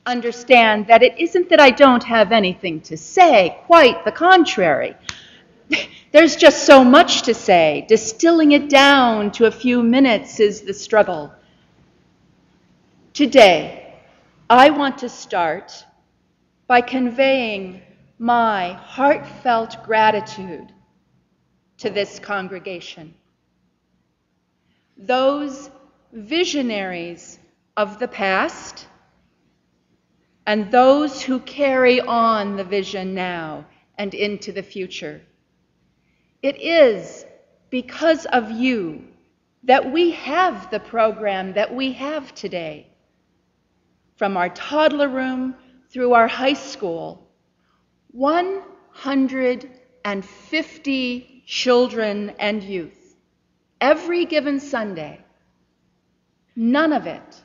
understand that it isn't that I don't have anything to say, quite the contrary. There's just so much to say. Distilling it down to a few minutes is the struggle. Today, I want to start by conveying my heartfelt gratitude to this congregation. Those visionaries of the past and those who carry on the vision now and into the future. It is because of you that we have the program that we have today. From our toddler room through our high school, 150 children and youth, every given Sunday. None of it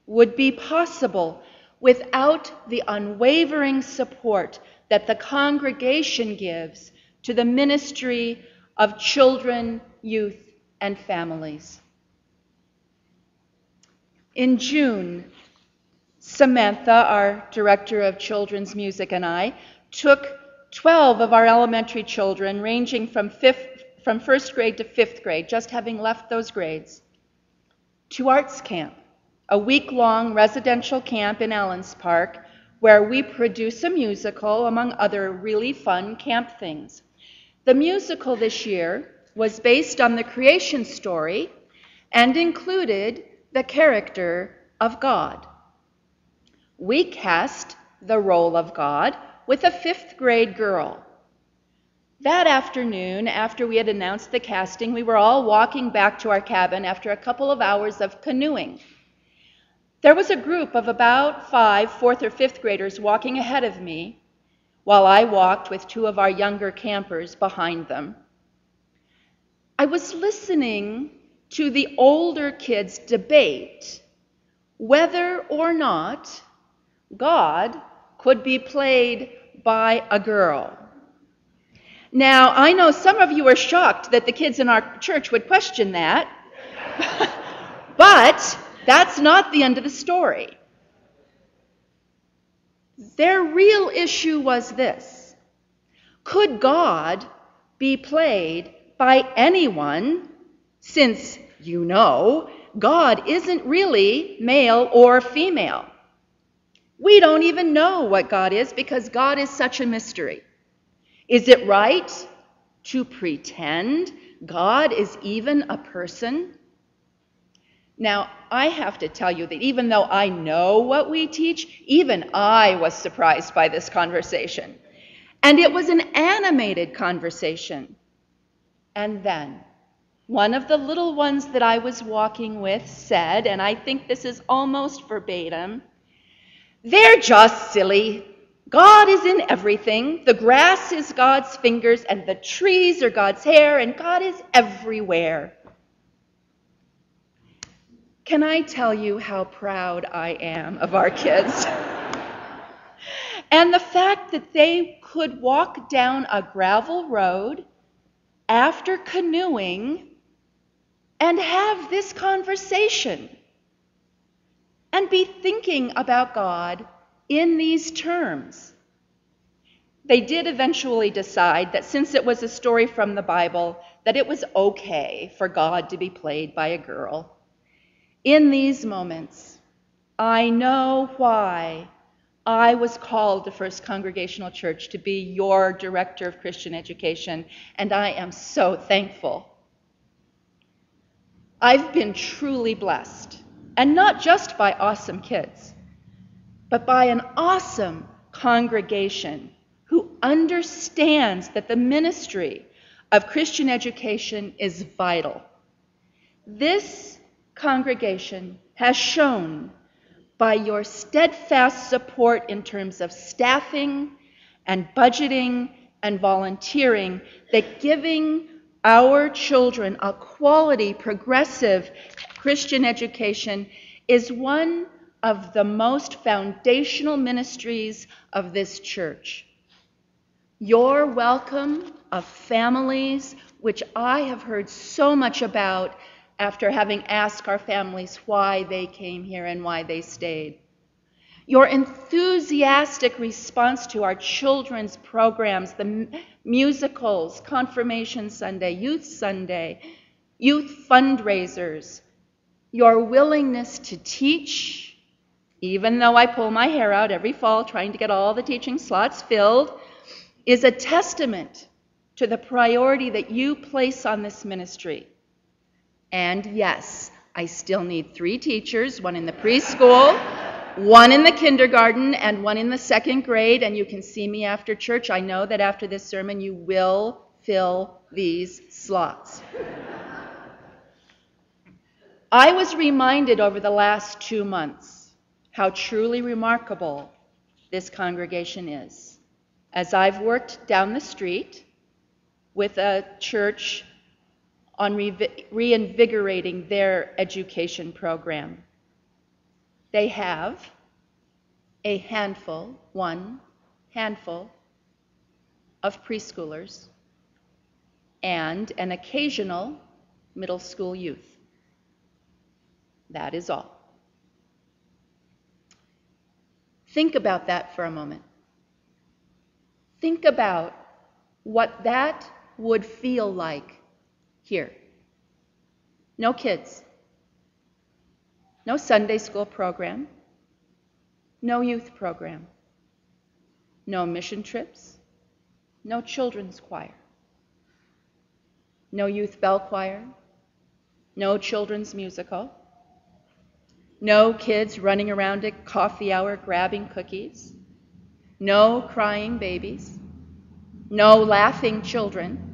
would be possible without the unwavering support that the congregation gives to the ministry of children, youth, and families. In June, Samantha, our director of children's music, and I took 12 of our elementary children, ranging from first grade to fifth grade, just having left those grades, to Arts Camp, a week-long residential camp in Allens Park, where we produce a musical, among other really fun camp things. The musical this year was based on the creation story and included the character of God. We cast the role of God with a fifth grade girl. That afternoon, after we had announced the casting, we were all walking back to our cabin after a couple of hours of canoeing. There was a group of about 5 fourth or fifth graders walking ahead of me, while I walked with 2 of our younger campers behind them. I was listening to the older kids debate whether or not God could be played by a girl. Now, I know some of you are shocked that the kids in our church would question that, but that's not the end of the story. Their real issue was this: could God be played by anyone, since, you know, God isn't really male or female? We don't even know what God is because God is such a mystery. Is it right to pretend God is even a person? Now, I have to tell you that even though I know what we teach, even I was surprised by this conversation. And it was an animated conversation. And then, one of the little ones that I was walking with said, and I think this is almost verbatim, "They're just silly. God is in everything. The grass is God's fingers, and the trees are God's hair, and God is everywhere." Can I tell you how proud I am of our kids? And the fact that they could walk down a gravel road after canoeing and have this conversation and be thinking about God in these terms. They did eventually decide that since it was a story from the Bible, that it was okay for God to be played by a girl. In these moments, I know why I was called to First Congregational Church to be your director of Christian education, and I am so thankful. I've been truly blessed, and not just by awesome kids, but by an awesome congregation who understands that the ministry of Christian education is vital. This congregation has shown by your steadfast support in terms of staffing and budgeting and volunteering that giving our children a quality, progressive Christian education is one of the most foundational ministries of this church. Your welcome of families, which I have heard so much about after having asked our families why they came here and why they stayed. Your enthusiastic response to our children's programs, the musicals, Confirmation Sunday, Youth fundraisers, your willingness to teach, even though I pull my hair out every fall trying to get all the teaching slots filled, is a testament to the priority that you place on this ministry. And yes, I still need 3 teachers, 1 in the preschool, 1 in the kindergarten, and 1 in the 2nd grade, and you can see me after church. I know that after this sermon you will fill these slots. I was reminded over the last 2 months how truly remarkable this congregation is, as I've worked down the street with a church on reinvigorating their education program. They have one handful of preschoolers and an occasional middle school youth. That is all. Think about that for a moment. Think about what that would feel like here. No kids. No Sunday school program. No youth program. No mission trips. No children's choir. No youth bell choir. No children's musical. No kids running around at coffee hour grabbing cookies. No crying babies. No laughing children.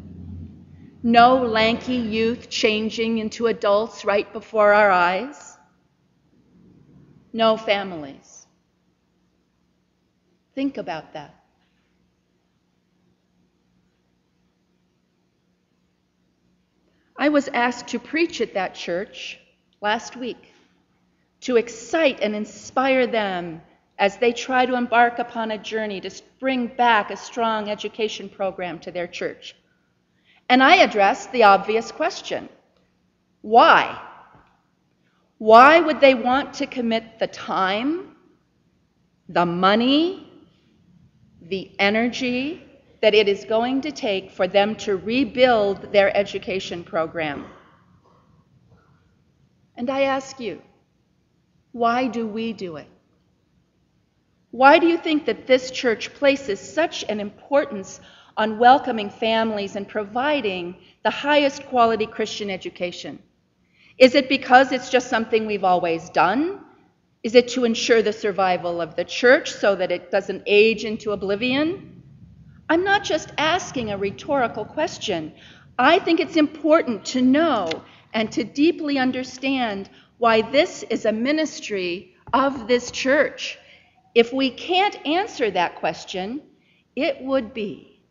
No lanky youth changing into adults right before our eyes. No families. Think about that. I was asked to preach at that church last week, to excite and inspire them as they try to embark upon a journey to bring back a strong education program to their church. And I addressed the obvious question: why? Why would they want to commit the time, the money, the energy that it is going to take for them to rebuild their education program? And I ask you, why do we do it? Why do you think that this church places such an importance on welcoming families and providing the highest quality Christian education? Is it because it's just something we've always done? Is it to ensure the survival of the church so that it doesn't age into oblivion? I'm not just asking a rhetorical question. I think it's important to know and to deeply understand why this is a ministry of this church. If we can't answer that question, it would be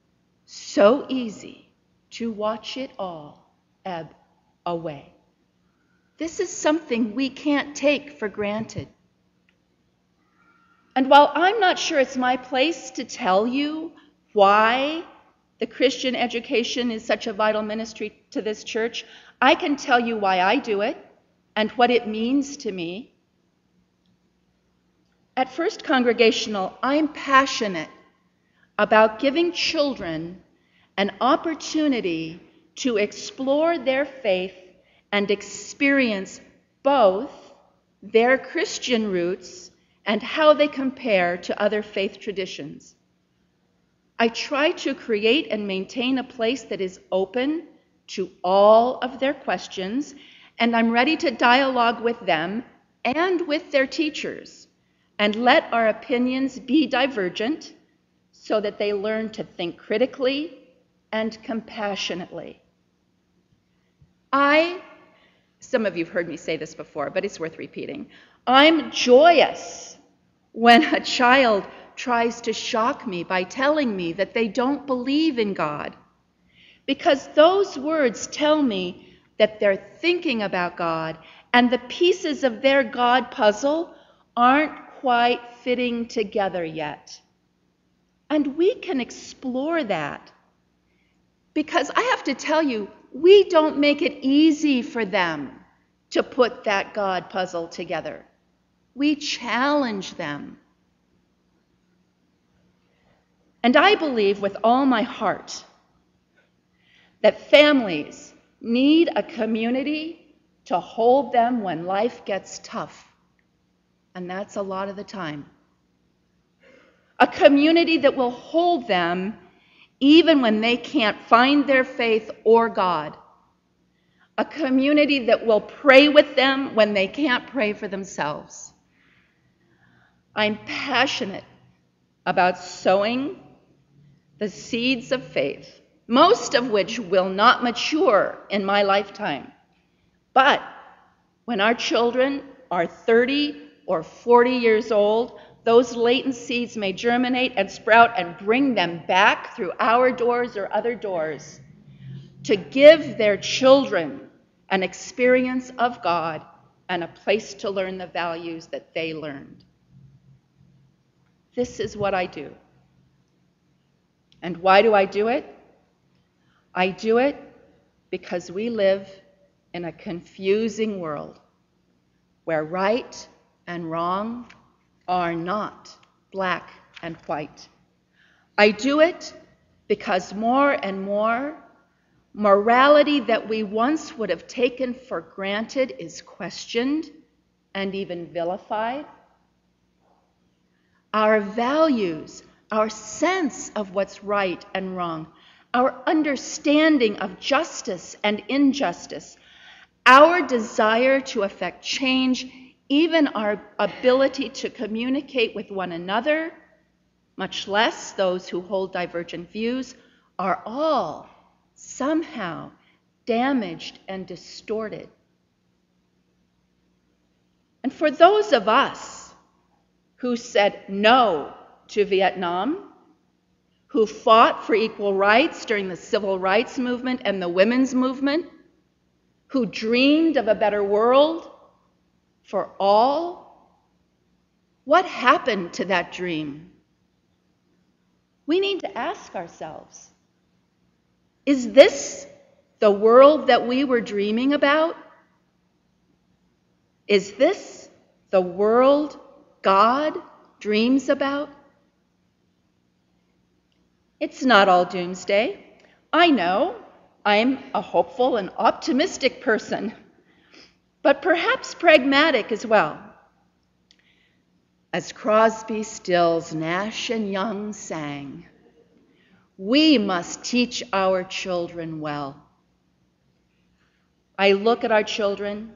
so easy to watch it all ebb away. This is something we can't take for granted. And while I'm not sure it's my place to tell you why the Christian education is such a vital ministry to this church, I can tell you why I do it and what it means to me. At First Congregational, I'm passionate about giving children an opportunity to explore their faith and experience both their Christian roots and how they compare to other faith traditions. I try to create and maintain a place that is open to all of their questions, and I'm ready to dialogue with them and with their teachers and let our opinions be divergent so that they learn to think critically and compassionately. Some of you have heard me say this before, but it's worth repeating. I'm joyous when a child tries to shock me by telling me that they don't believe in God, because those words tell me that they're thinking about God and the pieces of their God puzzle aren't quite fitting together yet. And we can explore that, because I have to tell you, we don't make it easy for them to put that God puzzle together. We challenge them And I believe with all my heart that families need a community to hold them when life gets tough. And that's a lot of the time. A community that will hold them even when they can't find their faith or God. A community that will pray with them when they can't pray for themselves. I'm passionate about sowing the seeds of faith, most of which will not mature in my lifetime. But when our children are 30 or 40 years old, those latent seeds may germinate and sprout and bring them back through our doors or other doors to give their children an experience of God and a place to learn the values that they learned. This is what I do. And why do I do it? I do it because we live in a confusing world where right and wrong are not black and white. I do it because more and more morality that we once would have taken for granted is questioned and even vilified. Our values, our sense of what's right and wrong, our understanding of justice and injustice, our desire to effect change, even our ability to communicate with one another, much less those who hold divergent views, are all somehow damaged and distorted. And for those of us who said no to Vietnam, who fought for equal rights during the civil rights movement and the women's movement, who dreamed of a better world for all, what happened to that dream? We need to ask ourselves, is this the world that we were dreaming about? Is this the world God dreams about? It's not all doomsday. I know I'm a hopeful and optimistic person, but perhaps pragmatic as well. As Crosby, Stills, Nash, and Young sang, we must teach our children well. I look at our children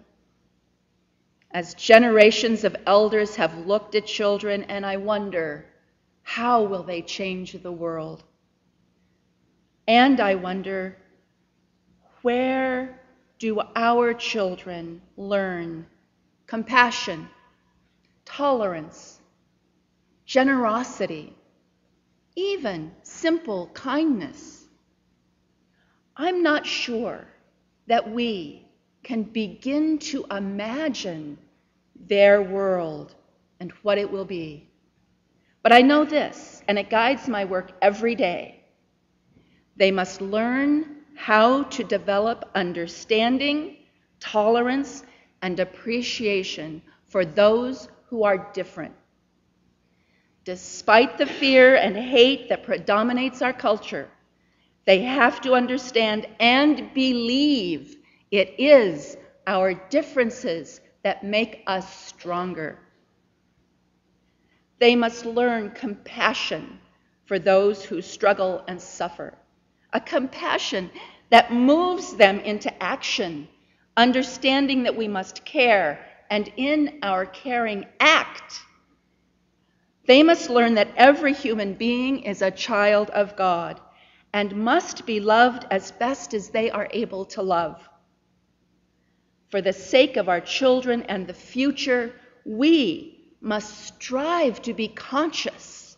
as generations of elders have looked at children, and I wonder, how will they change the world? And I wonder, where do our children learn compassion, tolerance, generosity, even simple kindness? I'm not sure that we can begin to imagine their world and what it will be. But I know this, and it guides my work every day. They must learn how to develop understanding, tolerance, and appreciation for those who are different. Despite the fear and hate that predominates our culture, they have to understand and believe it is our differences that make us stronger. They must learn compassion for those who struggle and suffer, a compassion that moves them into action, understanding that we must care, and in our caring, act. They must learn that every human being is a child of God and must be loved as best as they are able to love. For the sake of our children and the future, we must strive to be conscious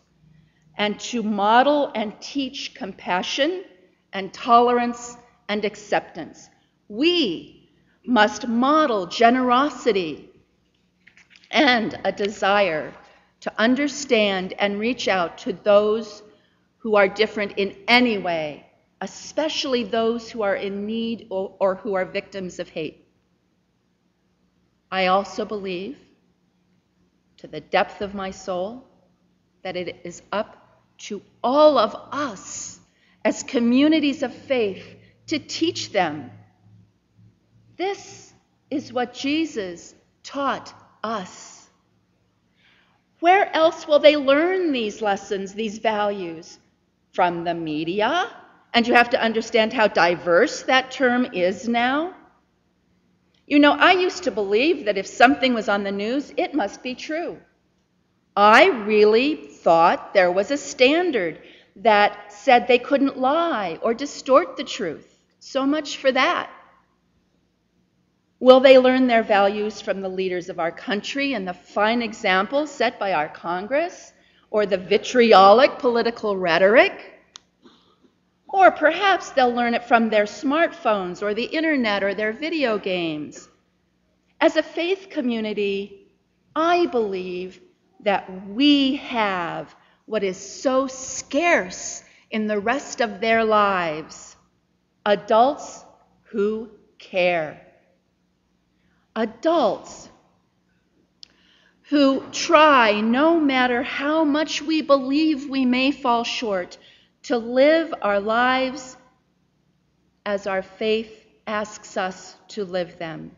and to model and teach compassion and tolerance and acceptance. We must model generosity and a desire to understand and reach out to those who are different in any way, especially those who are in need or who are victims of hate. I also believe, to the depth of my soul, that it is up to all of us as communities of faith to teach them. This is what Jesus taught us. Where else will they learn these lessons, these values? From the media? And you have to understand how diverse that term is now. You know, I used to believe that if something was on the news, it must be true. I really thought there was a standard that said they couldn't lie or distort the truth. So much for that. Will they learn their values from the leaders of our country and the fine examples set by our Congress, or the vitriolic political rhetoric? Or perhaps they'll learn it from their smartphones or the internet or their video games. As a faith community, I believe that we have what is so scarce in the rest of their lives: adults who care. Adults who try, no matter how much we believe we may fall short, to live our lives as our faith asks us to live them,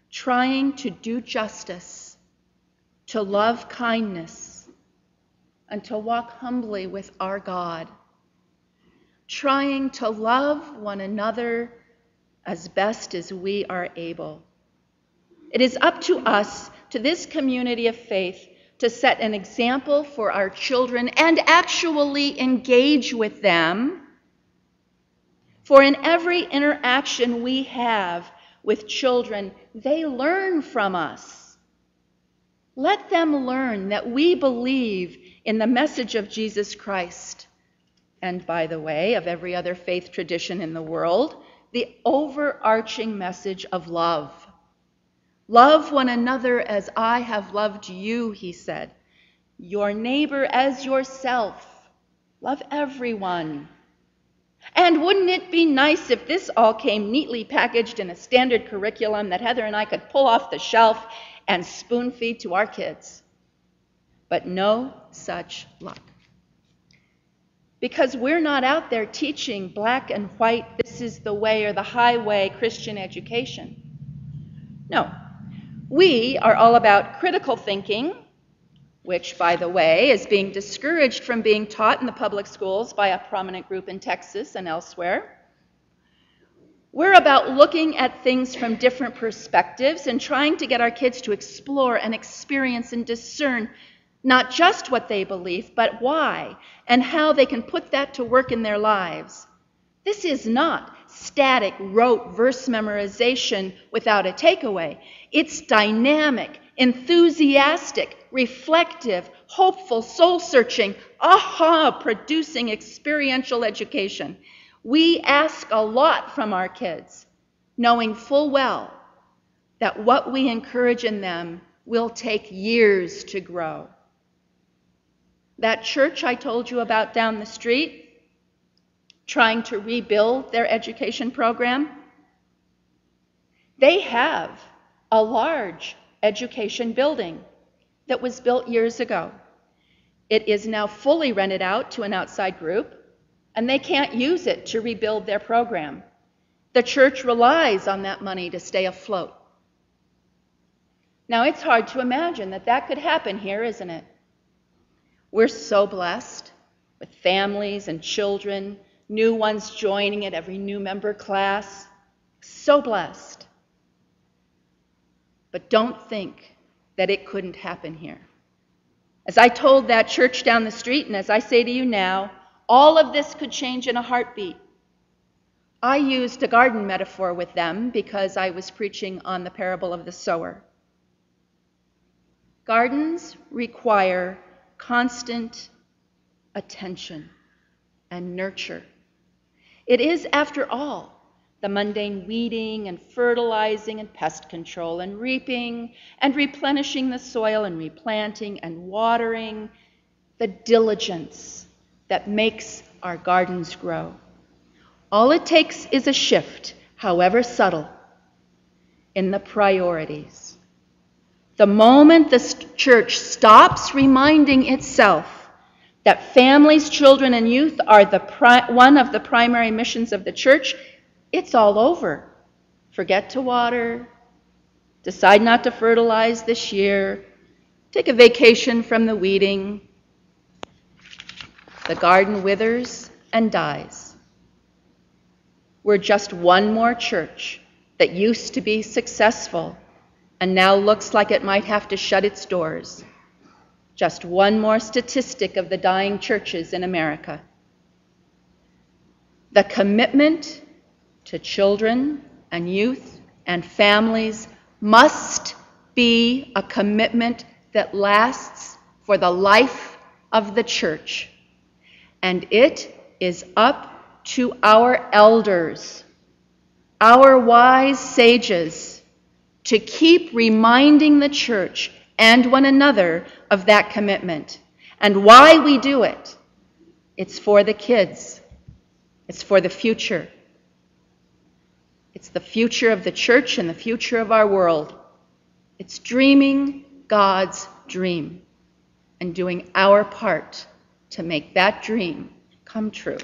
trying to do justice, to love kindness, and to walk humbly with our God, trying to love one another as best as we are able. It is up to us, to this community of faith, to set an example for our children and actually engage with them. For in every interaction we have with children, they learn from us. Let them learn that we believe in the message of Jesus Christ, and by the way, of every other faith tradition in the world, the overarching message of love. Love one another as I have loved you, he said. Your neighbor as yourself. Love everyone. And wouldn't it be nice if this all came neatly packaged in a standard curriculum that Heather and I could pull off the shelf and spoon feed to our kids? But no such luck. Because we're not out there teaching black and white, this is the way or the highway Christian education. No. We are all about critical thinking, which, by the way, is being discouraged from being taught in the public schools by a prominent group in Texas and elsewhere. We're about looking at things from different perspectives and trying to get our kids to explore and experience and discern not just what they believe, but why and how they can put that to work in their lives. This is not static, rote verse memorization without a takeaway. It's dynamic, enthusiastic, reflective, hopeful, soul-searching, aha-producing experiential education. We ask a lot from our kids, knowing full well that what we encourage in them will take years to grow. That church I told you about down the street, trying to rebuild their education program, they have a large education building that was built years ago. It is now fully rented out to an outside group, and they can't use it to rebuild their program. The church relies on that money to stay afloat. Now, it's hard to imagine that that could happen here, isn't it? We're so blessed with families and children, new ones joining at every new member class. So blessed. But don't think that it couldn't happen here. As I told that church down the street, and as I say to you now, all of this could change in a heartbeat. I used a garden metaphor with them because I was preaching on the parable of the sower. Gardens require constant attention and nurture. It is, after all, the mundane weeding and fertilizing and pest control and reaping and replenishing the soil and replanting and watering, the diligence that makes our gardens grow. All it takes is a shift, however subtle, in the priorities. The moment the church stops reminding itself that families, children, and youth are one of the primary missions of the church, it's all over. Forget to water, decide not to fertilize this year, take a vacation from the weeding. The garden withers and dies. We're just one more church that used to be successful and now looks like it might have to shut its doors. Just one more statistic of the dying churches in America. The commitment to children and youth and families must be a commitment that lasts for the life of the church. And it is up to our elders, our wise sages, to keep reminding the church and one another of that commitment. And why we do it. It's for the kids. It's for the future. It's the future of the church and the future of our world. It's dreaming God's dream and doing our part to make that dream come true.